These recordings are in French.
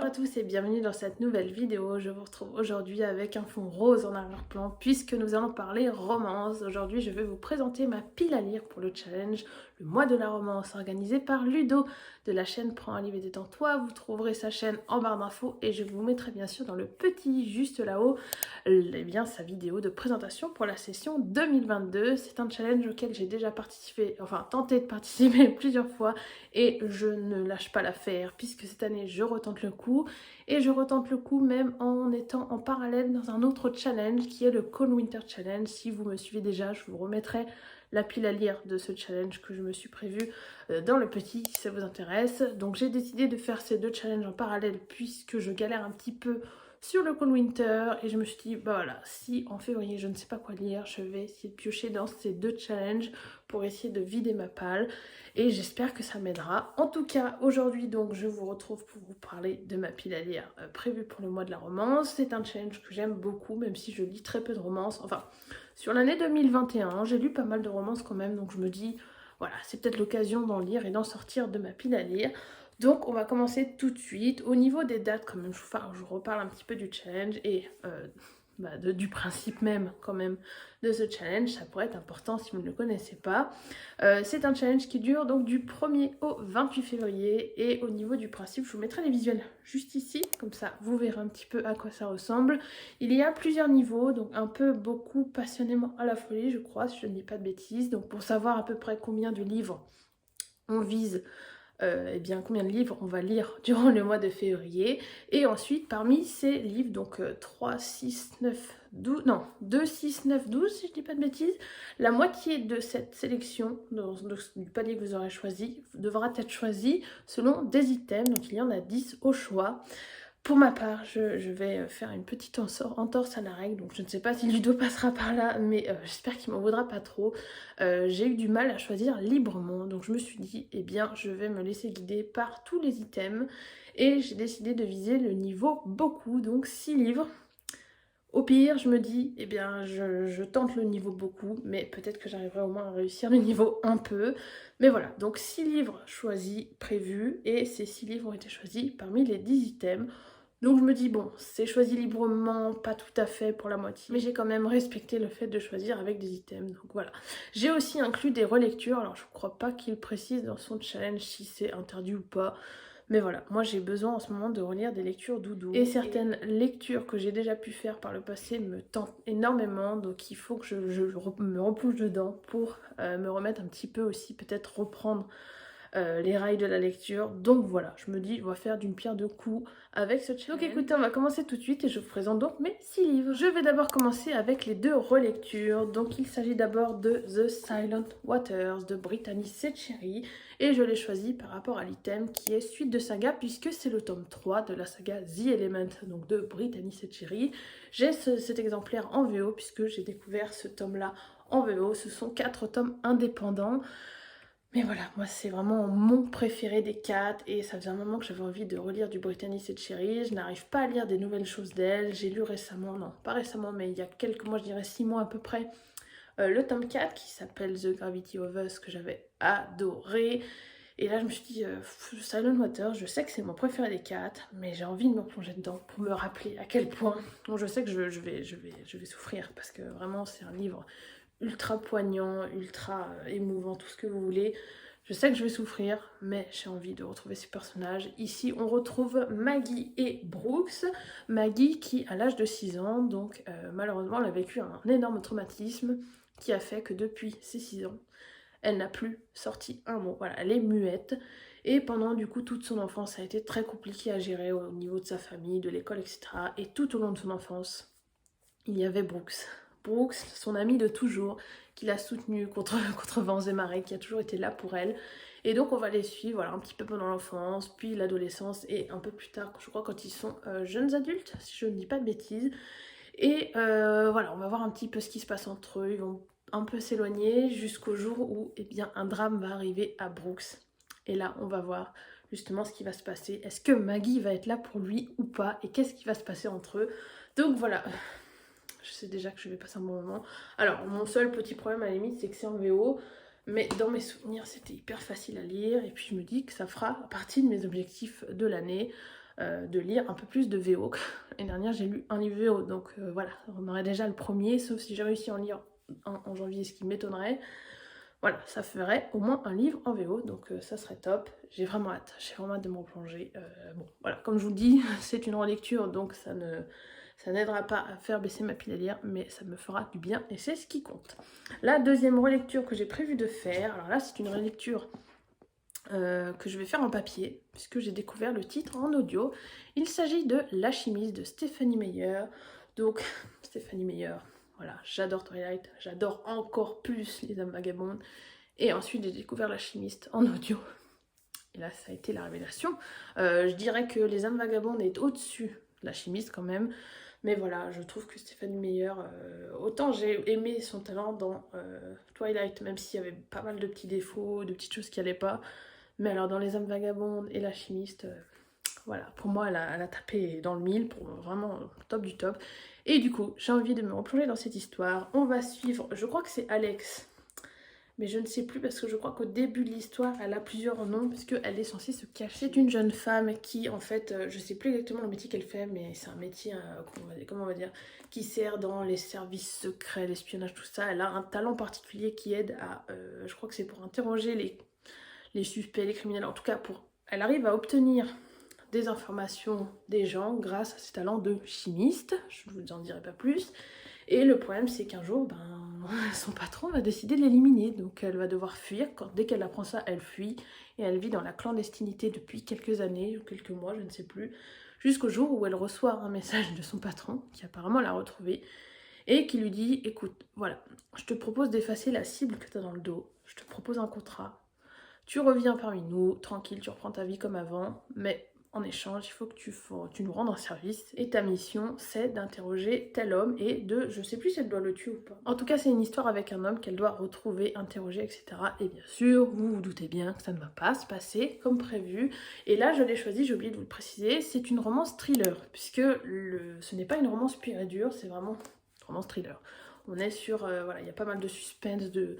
à tous et bienvenue dans cette nouvelle vidéo. Je vous retrouve aujourd'hui avec un fond rose en arrière-plan puisque nous allons parler romance. Aujourd'hui je vais vous présenter ma pile à lire pour le challenge, le mois de la romance organisé par Ludo de la chaîne Prends un livre et détends-toi. Vous trouverez sa chaîne en barre d'infos et je vous mettrai bien sûr dans le petit juste là-haut sa vidéo de présentation pour la session 2022. C'est un challenge auquel j'ai déjà participé, enfin tenté de participer plusieurs fois et je ne lâche pas l'affaire puisque cette année je retente le coup et je retente le coup même en étant en parallèle dans un autre challenge qui est le Cold Winter Challenge. Si vous me suivez déjà, je vous remettrai la pile à lire de ce challenge que je me suis prévu dans le petit si ça vous intéresse. Donc j'ai décidé de faire ces deux challenges en parallèle puisque je galère un petit peu sur le Cold Winter et je me suis dit bah voilà, si en février je ne sais pas quoi lire, je vais essayer de piocher dans ces deux challenges pour essayer de vider ma palle et j'espère que ça m'aidera. En tout cas aujourd'hui donc je vous retrouve pour vous parler de ma pile à lire prévue pour le mois de la romance. C'est un challenge que j'aime beaucoup même si je lis très peu de romances. Enfin sur l'année 2021 j'ai lu pas mal de romances quand même, donc je me dis voilà, c'est peut-être l'occasion d'en lire et d'en sortir de ma pile à lire. Donc on va commencer tout de suite. Au niveau des dates, quand même, je vous reparle un petit peu du challenge et du principe même quand même de ce challenge. Ça pourrait être important si vous ne le connaissez pas. C'est un challenge qui dure donc du 1er au 28 février. Et au niveau du principe, je vous mettrai les visuels juste ici. Comme ça, vous verrez un petit peu à quoi ça ressemble. Il y a plusieurs niveaux, donc un peu, beaucoup, passionnément à la folie, je crois, si je ne dis pas de bêtises. Donc pour savoir à peu près combien de livres on vise, eh bien combien de livres on va lire durant le mois de février. Et ensuite parmi ces livres, donc 3, 6, 9, 12, non 2, 6, 9, 12 si je dis pas de bêtises, la moitié de cette sélection du panier que vous aurez choisi devra être choisie selon des items, donc il y en a 10 au choix. Pour ma part, je vais faire une petite entorse à la règle, donc je ne sais pas si Ludo passera par là, mais j'espère qu'il m'en voudra pas trop. J'ai eu du mal à choisir librement, donc je me suis dit, eh bien, je vais me laisser guider par tous les items, et j'ai décidé de viser le niveau beaucoup, donc 6 livres. Au pire, je me dis, eh bien, je tente le niveau beaucoup, mais peut-être que j'arriverai au moins à réussir le niveau un peu. Mais voilà, donc 6 livres choisis, prévus, et ces 6 livres ont été choisis parmi les 10 items. Donc je me dis, bon, c'est choisi librement, pas tout à fait pour la moitié, mais j'ai quand même respecté le fait de choisir avec des items, donc voilà. J'ai aussi inclus des relectures, alors je crois pas qu'il précise dans son challenge si c'est interdit ou pas, mais voilà, moi j'ai besoin en ce moment de relire des lectures doudou. Et certaines lectures que j'ai déjà pu faire par le passé me tentent énormément, donc il faut que je me replonge dedans pour me remettre un petit peu aussi, peut-être reprendre les rails de la lecture. Donc voilà, je me dis, on va faire d'une pierre deux coups avec ce challenge. Donc écoutez, on va commencer tout de suite et je vous présente donc mes 6 livres. Je vais d'abord commencer avec les 2 relectures. Donc il s'agit d'abord de The Silent Waters de Brittany Setcheri et je l'ai choisi par rapport à l'item qui est suite de saga puisque c'est le tome 3 de la saga The Element, donc de Brittany Setcheri. J'ai cet exemplaire en VO puisque j'ai découvert ce tome-là en VO. Ce sont 4 tomes indépendants. Mais voilà, moi c'est vraiment mon préféré des 4 et ça faisait un moment que j'avais envie de relire du Brittany Setcheri. Je n'arrive pas à lire des nouvelles choses d'elle. J'ai lu récemment, non pas récemment mais il y a quelques mois, je dirais 6 mois à peu près, le tome 4 qui s'appelle The Gravity of Us que j'avais adoré. Et là je me suis dit, Silent Waters, je sais que c'est mon préféré des 4 mais j'ai envie de me plonger dedans pour me rappeler à quel point. Bon, je sais que je vais souffrir parce que vraiment c'est un livre ultra poignant, ultra émouvant, tout ce que vous voulez. Je sais que je vais souffrir, mais j'ai envie de retrouver ces personnages. Ici, on retrouve Maggie et Brooks. Maggie qui, à l'âge de 6 ans, donc malheureusement, elle a vécu un énorme traumatisme qui a fait que depuis ses 6 ans, elle n'a plus sorti un mot. Voilà, elle est muette. Et pendant du coup toute son enfance, ça a été très compliqué à gérer au niveau de sa famille, de l'école, etc. Et tout au long de son enfance, il y avait Brooks. Brooks, son ami de toujours, qui l'a soutenue contre vents et marées, qui a toujours été là pour elle. Et donc on va les suivre voilà, un petit peu pendant l'enfance, puis l'adolescence, et un peu plus tard, je crois quand ils sont jeunes adultes, si je ne dis pas de bêtises. Et voilà, on va voir un petit peu ce qui se passe entre eux, ils vont un peu s'éloigner jusqu'au jour où eh bien, un drame va arriver à Brooks. Et là, on va voir justement ce qui va se passer. Est-ce que Maggie va être là pour lui ou pas? Et qu'est-ce qui va se passer entre eux? Donc voilà, je sais déjà que je vais passer un bon moment. Alors, mon seul petit problème à la limite, c'est que c'est en VO. Mais dans mes souvenirs, c'était hyper facile à lire. Et puis je me dis que ça fera partie de mes objectifs de l'année. de lire un peu plus de VO. L'année dernière j'ai lu un livre VO, donc voilà, on aurait déjà le premier, sauf si j'ai réussi à en lire en janvier, ce qui m'étonnerait. Voilà, ça ferait au moins un livre en VO, donc ça serait top. J'ai vraiment hâte de me replonger. Bon, voilà, comme je vous le dis, c'est une relecture, donc ça n'aidera pas à faire baisser ma pile à lire, mais ça me fera du bien et c'est ce qui compte. La deuxième relecture que j'ai prévu de faire, alors là c'est une relecture que je vais faire en papier, puisque j'ai découvert le titre en audio. Il s'agit de L'Alchimiste de Stephenie Meyer. Donc, Stephenie Meyer, voilà, j'adore Twilight, j'adore encore plus Les Âmes Vagabondes. Et ensuite, j'ai découvert L'Alchimiste en audio. Et là, ça a été la révélation. Je dirais que Les Âmes Vagabondes est au-dessus de L'Alchimiste quand même. Mais voilà, je trouve que Stephenie Meyer, autant j'ai aimé son talent dans Twilight, même s'il y avait pas mal de petits défauts, de petites choses qui allaient pas. Mais alors dans Les Âmes Vagabondes et L'Alchimiste, voilà, pour moi elle a tapé dans le mille, pour vraiment top du top. Et du coup, j'ai envie de me replonger dans cette histoire. On va suivre, je crois que c'est Alex, mais je ne sais plus parce que je crois qu'au début de l'histoire, elle a plusieurs noms puisqu'elle est censée se cacher. C'est une jeune femme qui, en fait, je sais plus exactement le métier qu'elle fait, mais c'est un métier, comment on va dire, qui sert dans les services secrets, l'espionnage, tout ça. Elle a un talent particulier qui aide à, je crois que c'est pour interroger les suspects, les criminels, en tout cas, elle arrive à obtenir des informations des gens grâce à ses talents de chimiste, je ne vous en dirai pas plus. Et le problème, c'est qu'un jour, son patron va décider de l'éliminer, donc elle va devoir fuir. Dès qu'elle apprend ça, elle fuit, et elle vit dans la clandestinité depuis quelques années, ou quelques mois, je ne sais plus, jusqu'au jour où elle reçoit un message de son patron, qui apparemment l'a retrouvée, et qui lui dit, écoute, voilà, je te propose d'effacer la cible que tu as dans le dos, je te propose un contrat, tu reviens parmi nous, tranquille, tu reprends ta vie comme avant, mais en échange, il faut que tu nous rendes un service. Et ta mission, c'est d'interroger tel homme et je sais plus si elle doit le tuer ou pas. En tout cas, c'est une histoire avec un homme qu'elle doit retrouver, interroger, etc. Et bien sûr, vous vous doutez bien que ça ne va pas se passer comme prévu. Et là, je l'ai choisi, j'ai oublié de vous le préciser, c'est une romance thriller, puisque ce n'est pas une romance pure et dure, c'est vraiment une romance thriller. On est sur, voilà, il y a pas mal de suspense, de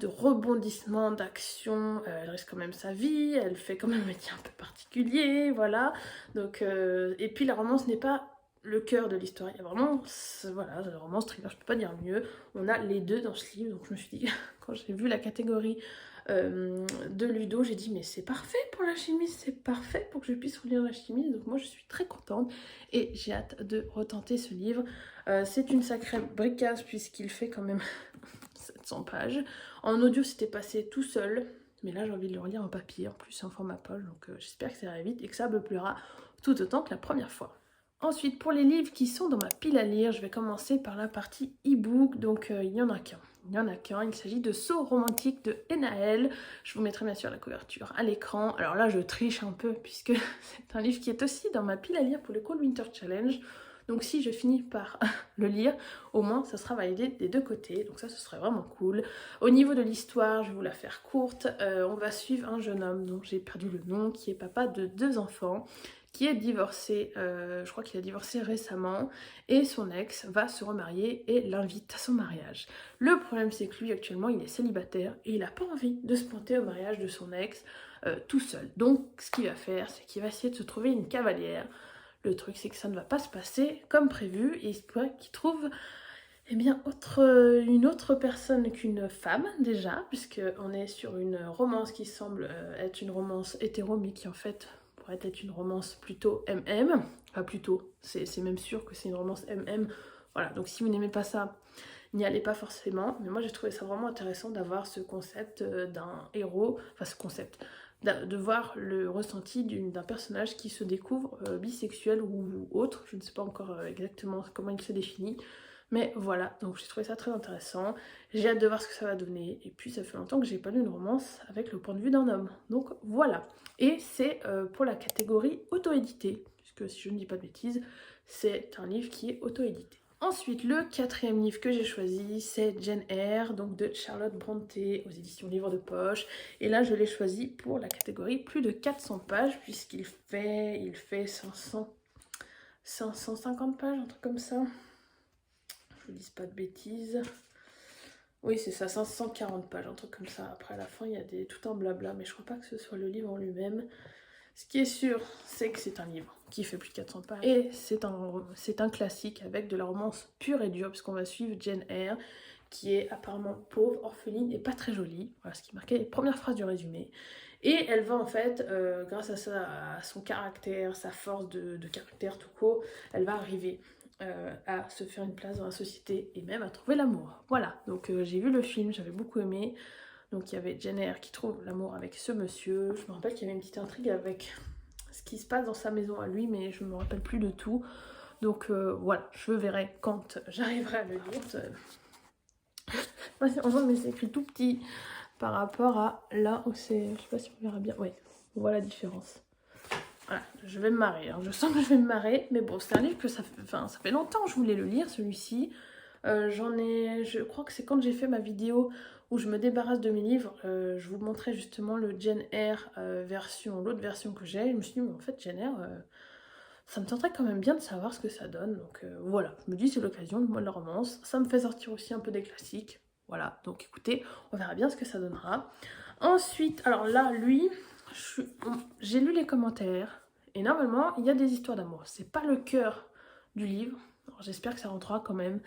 rebondissements, d'action, elle risque quand même sa vie, elle fait quand même un métier un peu particulier, voilà. Donc, et puis la romance n'est pas le cœur de l'histoire, il y a vraiment, voilà, la romance thriller, je peux pas dire mieux, on a les deux dans ce livre, donc je me suis dit, quand j'ai vu la catégorie de Ludo, j'ai dit mais c'est parfait pour l'alchimiste, c'est parfait pour que je puisse relire l'alchimiste, donc moi je suis très contente et j'ai hâte de retenter ce livre. C'est une sacrée bricasse puisqu'il fait quand même 700 pages. En audio, c'était passé tout seul, mais là j'ai envie de le relire en papier, en plus c'est en format poche, donc j'espère que ça ira vite et que ça me plaira tout autant que la première fois. Ensuite, pour les livres qui sont dans ma pile à lire, je vais commencer par la partie e-book, donc il n'y en a qu'un. Il s'agit de Saut romantique de Enaël. Je vous mettrai bien sûr la couverture à l'écran. Alors là, je triche un peu puisque c'est un livre qui est aussi dans ma pile à lire pour le Cold Winter Challenge. Donc si je finis par le lire, au moins ça sera validé des deux côtés, donc ça ce serait vraiment cool. Au niveau de l'histoire, je vais vous la faire courte, on va suivre un jeune homme dont j'ai perdu le nom, qui est papa de 2 enfants, qui est divorcé, je crois qu'il a divorcé récemment, et son ex va se remarier et l'invite à son mariage. Le problème c'est que lui actuellement il est célibataire et il n'a pas envie de se pointer au mariage de son ex tout seul. Donc ce qu'il va faire, c'est qu'il va essayer de se trouver une cavalière. Le truc, c'est que ça ne va pas se passer comme prévu et il se pourrait qu'il trouve eh bien, une autre personne qu'une femme déjà, puisqu'on est sur une romance qui semble être une romance hétéro, mais qui en fait pourrait être une romance plutôt MM. Enfin plutôt, c'est même sûr que c'est une romance MM. Voilà, donc si vous n'aimez pas ça, n'y allez pas forcément. Mais moi j'ai trouvé ça vraiment intéressant d'avoir ce concept d'un héros, enfin ce concept, de voir le ressenti d'un personnage qui se découvre bisexuel ou autre, je ne sais pas encore exactement comment il se définit, mais voilà, donc j'ai trouvé ça très intéressant, j'ai hâte de voir ce que ça va donner, et puis ça fait longtemps que j'ai pas lu une romance avec le point de vue d'un homme, donc voilà. Et c'est pour la catégorie auto-édité, puisque si je ne dis pas de bêtises, c'est un livre qui est auto-édité. Ensuite, le 4e livre que j'ai choisi, c'est Jane Eyre, donc de Charlotte Brontë, aux éditions Livre de Poche. Et là, je l'ai choisi pour la catégorie plus de 400 pages, puisqu'il fait 550 pages, un truc comme ça. Je vous dis pas de bêtises. Oui, c'est ça, 540 pages, un truc comme ça. Après, à la fin, il y a tout un blabla, mais je crois pas que ce soit le livre en lui-même. Ce qui est sûr, c'est que c'est un livre qui fait plus de 400 pages et c'est un classique avec de la romance pure et dure puisqu'on va suivre Jane Eyre qui est apparemment pauvre, orpheline et pas très jolie, voilà ce qui marquait les premières phrases du résumé. Et elle va en fait, grâce à son caractère, sa force de caractère tout court, elle va arriver à se faire une place dans la société et même à trouver l'amour. Voilà, donc j'ai vu le film, j'avais beaucoup aimé. Donc il y avait Jane Eyre qui trouve l'amour avec ce monsieur. Je me rappelle qu'il y avait une petite intrigue avec ce qui se passe dans sa maison à lui, mais je ne me rappelle plus de tout. Donc voilà, je verrai quand j'arriverai à le lire. Mais c'est écrit tout petit par rapport à là où c'est... Je sais pas si on verra bien. Oui, on voit la différence. Voilà, je vais me marrer. Hein. Je sens que je vais me marrer. Mais bon, c'est un livre que ça fait longtemps que je voulais le lire, celui-ci. Je crois que c'est quand j'ai fait ma vidéo où je me débarrasse de mes livres, je vous montrais justement le Jane Eyre l'autre version que j'ai. Je me suis dit, mais en fait, Jane Eyre, ça me tenterait quand même bien de savoir ce que ça donne. Donc voilà, je me dis, c'est l'occasion, le mois de la romance. Ça me fait sortir aussi un peu des classiques. Voilà, donc écoutez, on verra bien ce que ça donnera. Ensuite, alors là, lui, j'ai lu les commentaires. Et normalement, il y a des histoires d'amour. C'est pas le cœur du livre. J'espère que ça rentrera quand même.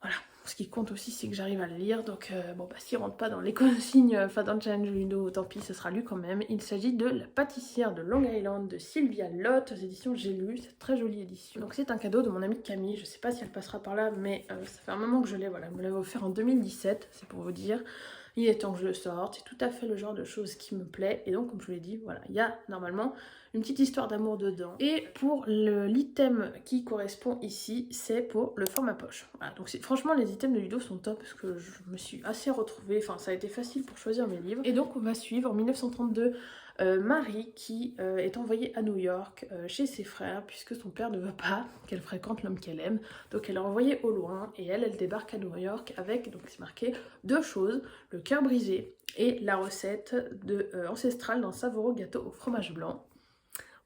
Voilà, ce qui compte aussi, c'est que j'arrive à le lire. Donc, bon, bah, s'il rentre pas dans les consignes, enfin dans le challenge Ludo, tant pis, ce sera lu quand même. Il s'agit de La pâtissière de Long Island de Sylvia Lott, aux éditions J'ai lu. C'est une très jolie édition. Donc, c'est un cadeau de mon amie Camille. Je sais pas si elle passera par là, mais ça fait un moment que je l'ai. Voilà, elle me l'avait offert en 2017, c'est pour vous dire. Il est temps que je le sorte, c'est tout à fait le genre de choses qui me plaît. Et donc, comme je vous l'ai dit, voilà, il y a normalement une petite histoire d'amour dedans. Et pour l'item qui correspond ici, c'est pour le format poche. Voilà, donc franchement, les items de Ludo sont top parce que je me suis assez retrouvée. Enfin, ça a été facile pour choisir mes livres. Et donc, on va suivre en 1932 Marie qui est envoyée à New York chez ses frères puisque son père ne veut pas qu'elle fréquente l'homme qu'elle aime. Donc elle est envoyée au loin et elle débarque à New York avec, donc c'est marqué, deux choses, le cœur brisé et la recette ancestrale d'un savoureux gâteau au fromage blanc.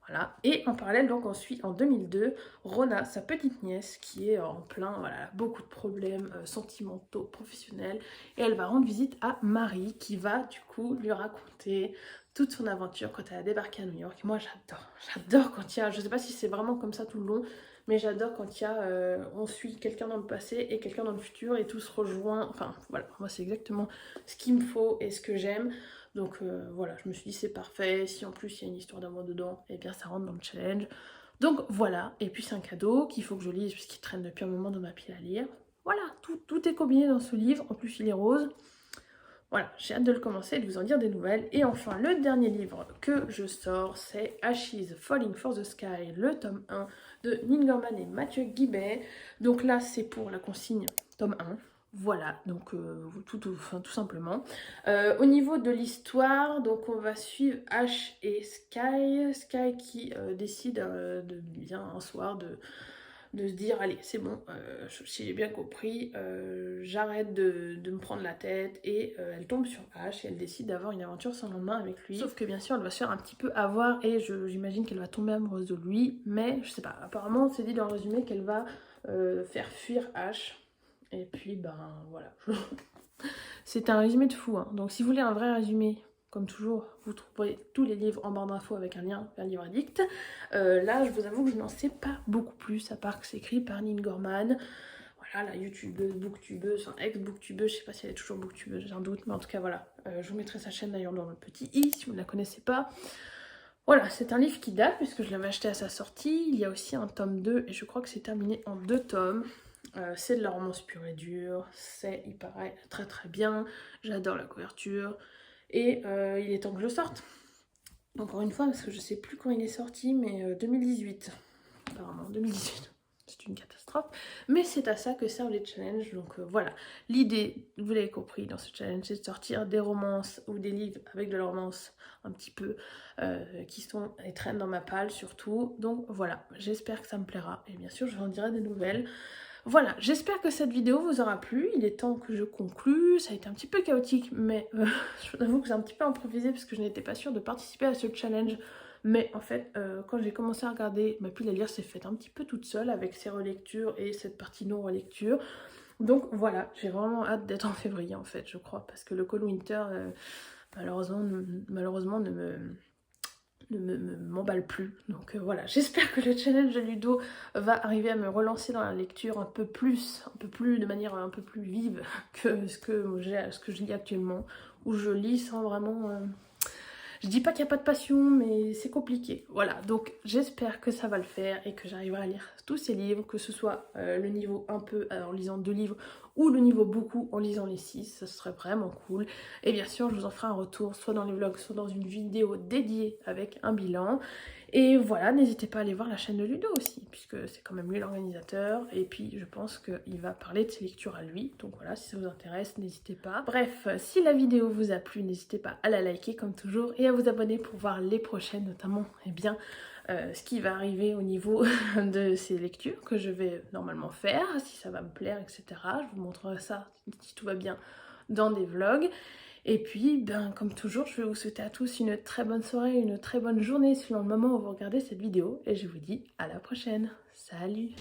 Voilà. Et en parallèle, donc on suit en 2002 Rona, sa petite nièce, qui est en plein, voilà, beaucoup de problèmes sentimentaux, professionnels. Et elle va rendre visite à Marie, qui va du coup lui raconter toute son aventure quand elle a débarqué à New York. Et moi j'adore quand il y a, je sais pas si c'est vraiment comme ça tout le long, mais j'adore quand il y a, on suit quelqu'un dans le passé et quelqu'un dans le futur et tout se rejoint. Enfin voilà, moi c'est exactement ce qu'il me faut et ce que j'aime. Donc voilà, je me suis dit c'est parfait, si en plus il y a une histoire d'amour dedans, et bien ça rentre dans le challenge. Donc voilà, et puis c'est un cadeau qu'il faut que je lise puisqu'il traîne depuis un moment dans ma pile à lire. Voilà, tout est combiné dans ce livre, en plus il est rose. Voilà, j'ai hâte de le commencer et de vous en dire des nouvelles. Et enfin, le dernier livre que je sors, c'est Ashes Falling for the Sky, le tome 1 de Neil Gaiman et Mathieu Guibet. Donc là, c'est pour la consigne tome 1. Voilà, donc tout simplement. Au niveau de l'histoire, donc on va suivre Ash et Sky. Sky qui décide de bien un soir de se dire allez c'est bon, si j'ai bien compris, j'arrête de me prendre la tête et elle tombe sur Ash et elle décide d'avoir une aventure sans lendemain avec lui. Sauf que bien sûr elle va se faire un petit peu avoir et j'imagine qu'elle va tomber amoureuse de lui, mais je sais pas, apparemment c'est dit dans le résumé qu'elle va faire fuir Ash. Et puis ben voilà. C'est un résumé de fou, hein. Donc si vous voulez un vrai résumé, comme toujours, vous trouverez tous les livres en barre d'infos avec un lien vers Livre Addict. Là, je vous avoue que je n'en sais pas beaucoup plus, à part que c'est écrit par Neil Gaiman. Voilà, la youtubeuse, booktubeuse, enfin ex-booktubeuse, je sais pas si elle est toujours booktubeuse, j'ai un doute, mais en tout cas voilà. Je vous mettrai sa chaîne d'ailleurs dans le petit i, si vous ne la connaissez pas. Voilà, c'est un livre qui date, puisque je l'avais acheté à sa sortie. Il y a aussi un tome 2, et je crois que c'est terminé en 2 tomes. C'est de la romance pure et dure, c'est, il paraît, très très bien. J'adore la couverture. Et il est temps que je le sorte. Encore une fois, parce que je sais plus quand il est sorti, mais 2018. Apparemment, 2018. C'est une catastrophe. Mais c'est à ça que servent les challenges. Donc voilà. L'idée, vous l'avez compris, dans ce challenge, c'est de sortir des romances ou des livres avec de la romance un petit peu qui sont et traînent dans ma palle surtout. Donc voilà, j'espère que ça me plaira. Et bien sûr, je vous en dirai des nouvelles. Voilà, j'espère que cette vidéo vous aura plu. Il est temps que je conclue. Ça a été un petit peu chaotique, mais je vous avoue que j'ai un petit peu improvisé parce que je n'étais pas sûre de participer à ce challenge. Mais en fait, quand j'ai commencé à regarder, ma pile à lire s'est faite un petit peu toute seule avec ses relectures et cette partie non-relecture. Donc voilà, j'ai vraiment hâte d'être en février en fait, je crois, parce que le Cold Winter, malheureusement ne m'emballe plus. Donc voilà, j'espère que le challenge de Ludo va arriver à me relancer dans la lecture de manière un peu plus vive que ce que je lis actuellement, où je lis sans vraiment... Je dis pas qu'il n'y a pas de passion, mais c'est compliqué. Voilà, donc j'espère que ça va le faire et que j'arriverai à lire tous ces livres, que ce soit le niveau un peu en lisant 2 livres ou le niveau beaucoup en lisant les 6, ça serait vraiment cool. Et bien sûr, je vous en ferai un retour, soit dans les vlogs, soit dans une vidéo dédiée avec un bilan. Et voilà, n'hésitez pas à aller voir la chaîne de Ludo aussi, puisque c'est quand même lui l'organisateur. Et puis, je pense qu'il va parler de ses lectures à lui. Donc voilà, si ça vous intéresse, n'hésitez pas. Bref, si la vidéo vous a plu, n'hésitez pas à la liker comme toujours et à vous abonner pour voir les prochaines, notamment, eh bien, ce qui va arriver au niveau de ces lectures que je vais normalement faire, si ça va me plaire, etc. Je vous montrerai ça, si tout va bien, dans des vlogs. Et puis, ben, comme toujours, je vais vous souhaiter à tous une très bonne soirée, une très bonne journée selon le moment où vous regardez cette vidéo. Et je vous dis à la prochaine. Salut!